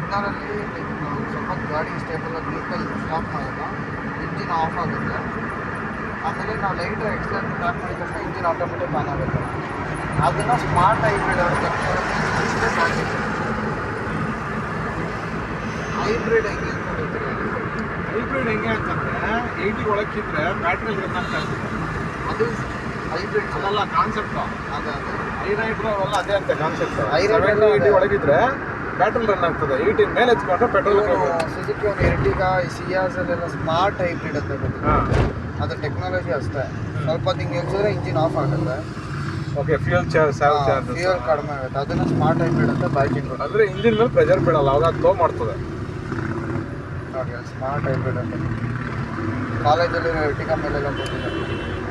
ಸಿಗ್ನಲಲ್ಲಿ ಸ್ವಲ್ಪ ಗಾಡಿ stable vehicle stop ಮಾಡೋದು, ಇಂಜಿನ್ ಆಫ್ ಆಗುತ್ತೆ. ಆಮೇಲೆ ನಾವು ಲೈಟರ್ ಎಕ್ಸ್ಲೇಟರ್ ಟ್ಯಾಪ್ ಮಾಡಿದ ತಕ್ಷಣ ಇಂಜಿನ್ ಆಟೋಮೆಟಿಕ್ ಆನ್ ಆಗುತ್ತೆ. ಅದನ್ನು ಸ್ಮಾರ್ಟ್ ಹೈಬ್ರಿಡ್ ಅವ್ರಿಗೆ ಹೈಬ್ರಿಡ್ ಹೆಂಗೆ ಅಂತ ಹೇಳ್ತೀರಾ? ಹೈಬ್ರಿಡ್ ಹೆಂಗೆ ಅಂತಂದರೆ 80 ಒಳಕ್ಕಿದ್ರೆ ಬ್ಯಾಟ್ರಿ ರನ್ ಆಗ್ತಾ ಇರ್ತದೆ. ಅದು ಹೈಬ್ರಿಡ್ ಅದಲ್ಲ ಕಾನ್ಸೆಪ್ಟು. ಅದೇ ಐರೈಡ್ರು ಅವೆಲ್ಲ ಅದೇ ಅಂತ ಕಾನ್ಸೆಪ್ಟ್. ಐರೈಡ್ 80 ಒಳಗಿದ್ರೆ ಬ್ಯಾಟ್ರಿ ರನ್ ಆಗ್ತದೆ. 80 ಮೇಲೆ ಹಚ್ಕೊಂಡ್ರೆ ಪೆಟ್ರೋಲ್. ಸುಜುಕಿ ಒಂದು ಎರ್ಟಿಗಾ, ಸಿಯಾಸಲ್ಲೆಲ್ಲ ಸ್ಮಾರ್ಟ್ ಹೈಬ್ರಿಡ್ ಅಂತ ಬರುತ್ತೆ. ಅದು ಟೆಕ್ನಾಲಜಿ ಅಷ್ಟೇ. ಸ್ವಲ್ಪ ಹಿಂಗೆ ನಿಲ್ಸಿದ್ರೆ ಇಂಜಿನ್ ಆಫ್ ಆಗುತ್ತೆ. ಓಕೆ, ಫ್ಯೂಯಲ್ ಚಾರ್ಜ್ ಕಡಿಮೆ ಆಗುತ್ತೆ. ಅದನ್ನು ಸ್ಮಾರ್ಟ್ ಹೈಬ್ರಿಡ್ ಅಂತ ಬೈಕಿಂಗ್ ಅಂದರೆ ಇಂಜಿನ್ ಮೇಲೆ ಪ್ರೆಷರ್ ಬಿಡಲ್ಲ, ಅವಾಗ ಫ್ಲೋ ಮಾಡ್ತದೆ. ನೋಡಿ ಸ್ಮಾರ್ಟ್ ಹೈಬ್ರಿಡ್ ಅಂತ ಕಾಲೇಜಲ್ಲಿ ಎರ್ಟಿಗಾ ಮೇಲೆಲ್ಲ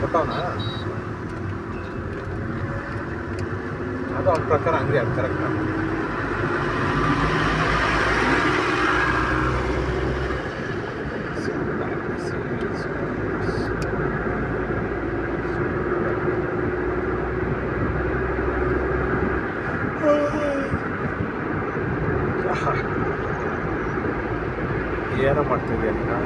ಕೊಟ್ಟವನ ಅದು ಅವ್ರ ಪ್ರಕಾರ ಹಂಗೆ ಅದು ಕರೆಕ್ಟ್. ಏನೋ ಮಾಡ್ತಿದ್ಯಾ ನೀನು?